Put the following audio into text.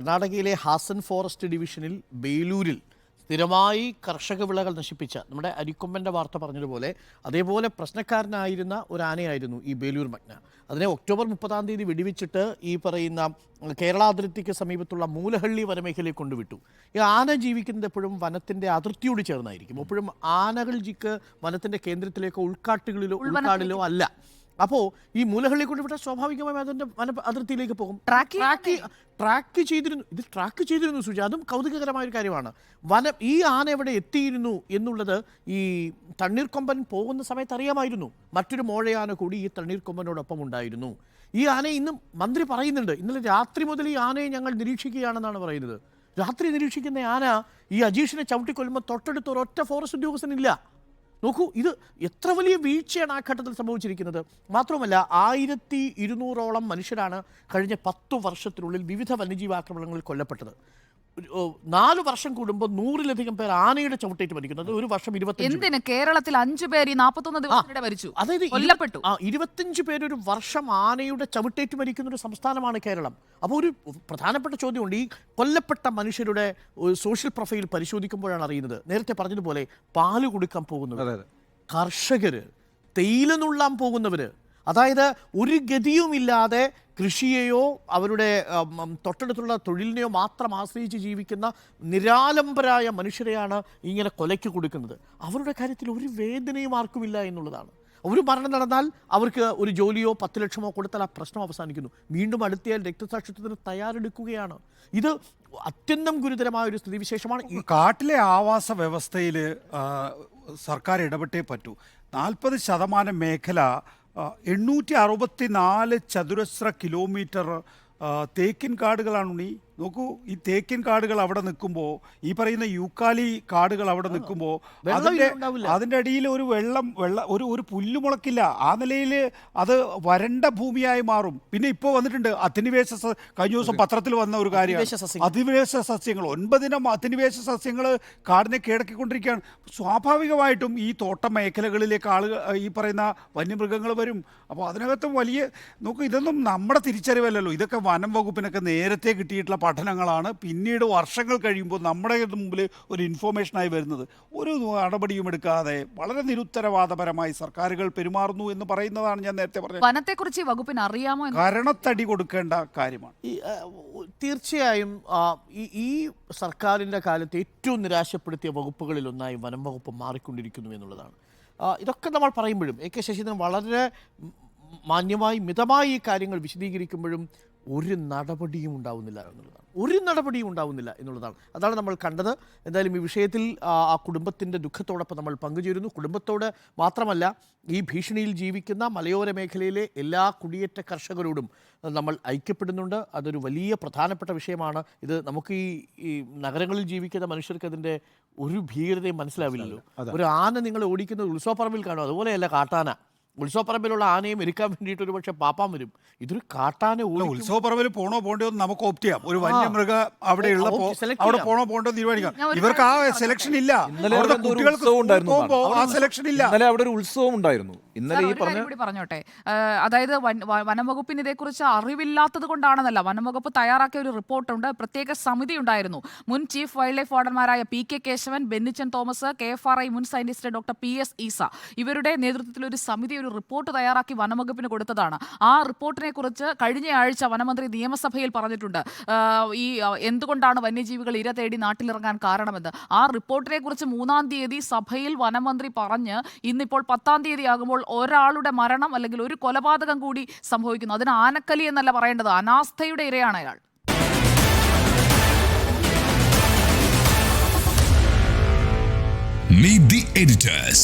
കർണാടകയിലെ ഹാസൻ ഫോറസ്റ്റ് ഡിവിഷനിൽ ബേലൂരിൽ സ്ഥിരമായി കർഷക വിളകൾ നശിപ്പിച്ച നമ്മുടെ അരിക്കൊമ്പൻ്റെ വാർത്ത പറഞ്ഞതുപോലെ അതേപോലെ പ്രശ്നക്കാരനായിരുന്ന ഒരു ആനയായിരുന്നു ഈ ബേലൂർ മഗ്ന. അതിനെ ഒക്ടോബർ 30-ാം തീയതി വെടിവെച്ചിട്ട് ഈ പറയുന്ന കേരള അതിർത്തിക്ക് സമീപത്തുള്ള മൂലഹള്ളി വനമേഖലയിൽ കൊണ്ടുവിട്ടു. ഈ ആന ജീവിക്കുന്നത് എപ്പോഴും വനത്തിൻ്റെ അതിർത്തിയോട് ചേർന്നായിരിക്കും. എപ്പോഴും ആനകൾക്ക് വനത്തിൻ്റെ കേന്ദ്രത്തിലേക്കോ ഉൾക്കാടിലോ അല്ല. അപ്പോൾ ഈ മൂലഹള്ളി കൊണ്ടുവിട്ടാൽ സ്വാഭാവികമായും അതിൻ്റെ വന അതിർത്തിയിലേക്ക് പോകും. ട്രാക്ക് ചെയ്തിരുന്നു സുജ. അതും കൗതുകകരമായ ഒരു കാര്യമാണ്. ഈ ആന എവിടെ എത്തിയിരുന്നു എന്നുള്ളത് ഈ തണ്ണീർക്കൊമ്പൻ പോകുന്ന സമയത്ത് അറിയാമായിരുന്നു. മറ്റൊരു മോഴയാന കൂടി ഈ തണ്ണീർക്കൊമ്പനോടൊപ്പം ഉണ്ടായിരുന്നു. ഈ ആനയെ ഇന്നും മന്ത്രി പറയുന്നുണ്ട്, ഇന്നലെ രാത്രി മുതൽ ഈ ആനയെ ഞങ്ങൾ നിരീക്ഷിക്കുകയാണെന്നാണ് പറയുന്നത്. രാത്രി നിരീക്ഷിക്കുന്ന ആന ഈ അജീഷിനെ ചവിട്ടിക്കൊല്ലുമ്പോൾ തൊട്ടടുത്ത് ഒരൊറ്റ ഫോറസ്റ്റ് ഉദ്യോഗസ്ഥനില്ല. നോക്കൂ, ഇത് എത്ര വലിയ വീഴ്ചയാണ് ആ ഘട്ടത്തിൽ സംഭവിച്ചിരിക്കുന്നത്. മാത്രമല്ല 1200ഓളം മനുഷ്യരാണ് കഴിഞ്ഞ 10 വർഷത്തിനുള്ളിൽ വിവിധ വന്യജീവാക്രമണങ്ങളിൽ കൊല്ലപ്പെട്ടത്. 4 വർഷം കൂടുമ്പോൾ 100-ലധികം പേർ ആനയുടെ ചവിട്ടേറ്റ് മരിക്കുന്നത്. ഒരു വർഷം 25. കേരളത്തിൽ 5 പേർ 41 ദിവസത്തിനിടെ മരിച്ചു. അതായത് കൊല്ലപ്പെട്ടു. 25 പേര് ഒരു വർഷം ആനയുടെ ചവിട്ടേറ്റ് മരിക്കുന്ന ഒരു സംസ്ഥാനമാണ് കേരളം. അപ്പോൾ ഒരു പ്രധാനപ്പെട്ട ചോദ്യമുണ്ട്. ഈ കൊല്ലപ്പെട്ട മനുഷ്യരുടെ സോഷ്യൽ പ്രൊഫൈൽ പരിശോധിക്കുമ്പോഴാണ് അറിയുന്നത്, നേരത്തെ പറഞ്ഞതുപോലെ പാല് കൊടുക്കാൻ പോകുന്നവർ, കർഷകര്, തേയില നുള്ളാൻ പോകുന്നവർ, അതായത് ഒരു ഗതിയുമില്ലാതെ കൃഷിയെയോ അവരുടെ തൊട്ടടുത്തുള്ള തൊഴിലിനെയോ മാത്രം ആശ്രയിച്ച് ജീവിക്കുന്ന നിരാലംബരായ മനുഷ്യരെയാണ് ഇങ്ങനെ കൊലയ്ക്ക് കൊടുക്കുന്നത്. അവരുടെ കാര്യത്തിൽ ഒരു വേദനയും ആർക്കുമില്ല എന്നുള്ളതാണ്. ഒരു മരണം നടന്നാൽ അവർക്ക് ഒരു ജോലിയോ 10 ലക്ഷമോ കൊടുത്താൽ ആ പ്രശ്നം അവസാനിക്കുന്നു. വീണ്ടും അടുത്തയാൽ രക്തസാക്ഷിത്വത്തിന് തയ്യാറെടുക്കുകയാണ്. ഇത് അത്യന്തം ഗുരുതരമായ ഒരു സ്ഥിതിവിശേഷമാണ്. ഈ കാട്ടിലെ ആവാസ വ്യവസ്ഥയിൽ സർക്കാർ ഇടപെട്ടേ പറ്റൂ. 40% മേഖല 864 ചതുരശ്ര കിലോമീറ്റർ തേക്കിൻ കാടുകളാണ്. നോക്കൂ, ഈ തേക്കിൻ കാടുകൾ അവിടെ നിൽക്കുമ്പോൾ, ഈ പറയുന്ന യൂക്കാലി കാടുകൾ അവിടെ നിൽക്കുമ്പോൾ അതിൻ്റെ അടിയിൽ ഒരു ഒരു പുല്ല് മുളക്കില്ല. ആ നിലയിൽ അത് വരണ്ട ഭൂമിയായി മാറും. പിന്നെ ഇപ്പോൾ വന്നിട്ടുണ്ട് അധിനിവേശ, കഴിഞ്ഞ ദിവസം പത്രത്തിൽ വന്ന ഒരു കാര്യമാണ് അധിനിവേശ സസ്യങ്ങൾ. 9 ഇനം അധിനിവേശ സസ്യങ്ങൾ കാടിനെ കീഴടക്കിക്കൊണ്ടിരിക്കുകയാണ്. സ്വാഭാവികമായിട്ടും ഈ തോട്ട മേഖലകളിലേക്ക് ആളുകൾ, ഈ പറയുന്ന വന്യമൃഗങ്ങൾ വരും. അപ്പോൾ അതിനകത്തും വലിയ നോക്കൂ, ഇതൊന്നും നമ്മുടെ തിരിച്ചറിവല്ലല്ലോ. ഇതൊക്കെ വനം വകുപ്പിനൊക്കെ നേരത്തെ കിട്ടിയിട്ടുള്ള പഠനങ്ങളാണ്. പിന്നീട് വർഷങ്ങൾ കഴിയുമ്പോൾ നമ്മുടെ മുമ്പിൽ ഒരു ഇൻഫോർമേഷനായി വരുന്നത്. ഒരു നടപടിയും എടുക്കാതെ വളരെ നിരുത്തരവാദപരമായി സർക്കാരുകൾ പെരുമാറുന്നു എന്ന് പറയുന്നതാണ് ഞാൻ നേരത്തെ പറഞ്ഞത്. വനത്തെക്കുറിച്ച് വകുപ്പിന് അറിയാമോ? കരണത്തടി കൊടുക്കേണ്ട കാര്യമാണ്. തീർച്ചയായും ഈ സർക്കാരിൻ്റെ കാലത്ത് ഏറ്റവും നിരാശപ്പെടുത്തിയ വകുപ്പുകളിലൊന്നായി വനം വകുപ്പ് മാറിക്കൊണ്ടിരിക്കുന്നു എന്നുള്ളതാണ്. ഇതൊക്കെ നമ്മൾ പറയുമ്പോഴും AK ശശീന്ദ്രൻ വളരെ മാന്യമായി മിതമായി ഈ കാര്യങ്ങൾ വിശദീകരിക്കുമ്പോഴും ഒരു നടപടിയും ഉണ്ടാവുന്നില്ല എന്നുള്ളതാണ്. അതാണ് നമ്മൾ കണ്ടത്. എന്തായാലും ഈ വിഷയത്തിൽ ആ കുടുംബത്തിൻ്റെ ദുഃഖത്തോടൊപ്പം നമ്മൾ പങ്കുചേരുന്നു. കുടുംബത്തോട് മാത്രമല്ല, ഈ ഭീഷണിയിൽ ജീവിക്കുന്ന മലയോര മേഖലയിലെ എല്ലാ കുടിയേറ്റ കർഷകരോടും നമ്മൾ ഐക്യപ്പെടുന്നുണ്ട്. അതൊരു വലിയ പ്രധാനപ്പെട്ട വിഷയമാണ്. ഇത് നമുക്ക് ഈ നഗരങ്ങളിൽ ജീവിക്കുന്ന മനുഷ്യർക്ക് അതിൻ്റെ ഒരു ഭീകരതയും മനസ്സിലാവില്ലല്ലോ. ഒരു ആന നിങ്ങൾ ഓടിക്കുന്നത് ഉത്സവപ്പറമ്പിൽ കാണും, അതുപോലെയല്ല കാട്ടാന. ഉത്സവപ്പറമ്പിലുള്ള ആനയും എടുക്കാൻ വേണ്ടിയിട്ട് ഒരു പക്ഷേ പാപ്പാൻ വരും. ഇതൊരു കാട്ടാന. ഉത്സവപ്പറമ്പിൽ പോകേണ്ടോ നമുക്ക് ഓപ്റ്റ് ചെയ്യാം. ഒരു വന്യമൃഗ അവിടെയുള്ള അവിടെ പോകേണ്ടോ തീരുമാനിക്കാം. ഇവർക്ക് ആ സെലക്ഷൻ ഇല്ല. ഇന്നലെ അവിടെ ഒരു ഉത്സവം ഉണ്ടായിരുന്നു. ഇന്നലെ ഈ പറഞ്ഞോട്ടെ, അതായത് വനംവകുപ്പിന് ഇതേക്കുറിച്ച് അറിവില്ലാത്തത് കൊണ്ടാണെന്നല്ല. വനംവകുപ്പ് തയ്യാറാക്കിയ ഒരു റിപ്പോർട്ടുണ്ട്. പ്രത്യേക സമിതി ഉണ്ടായിരുന്നു. മുൻ ചീഫ് വൈൽഡ് ലൈഫ് വാർഡന്മാരായ PK Keshavan, Bennichan Thomas, KFRI മുൻ സയന്റിസ്റ്റ് ഡോക്ടർ PS ഈസ ഇവരുടെ നേതൃത്വത്തിൽ ഒരു സമിതി ഒരു റിപ്പോർട്ട് തയ്യാറാക്കി വനംവകുപ്പിന് കൊടുത്തതാണ്. ആ റിപ്പോർട്ടിനെ കുറിച്ച് കഴിഞ്ഞ ആഴ്ച വനമന്ത്രി നിയമസഭയിൽ പറഞ്ഞിട്ടുണ്ട്. ഈ എന്തുകൊണ്ടാണ് വന്യജീവികൾ ഇര തേടി നാട്ടിലിറങ്ങാൻ കാരണമെന്ന്. ആ റിപ്പോർട്ടിനെ കുറിച്ച് 3-ാം തീയതി സഭയിൽ വനമന്ത്രി പറഞ്ഞ് ഇന്നിപ്പോൾ 10-ാം തീയതി ആകുമ്പോൾ ഒരാളുടെ മരണം അല്ലെങ്കിൽ ഒരു കൊലപാതകം കൂടി സംഭവിക്കുന്നു. അതിന് ആനക്കലി എന്നല്ല പറയേണ്ടത്, അനാസ്ഥയുടെ ഇരയാണ് അയാൾ. Meet the editors.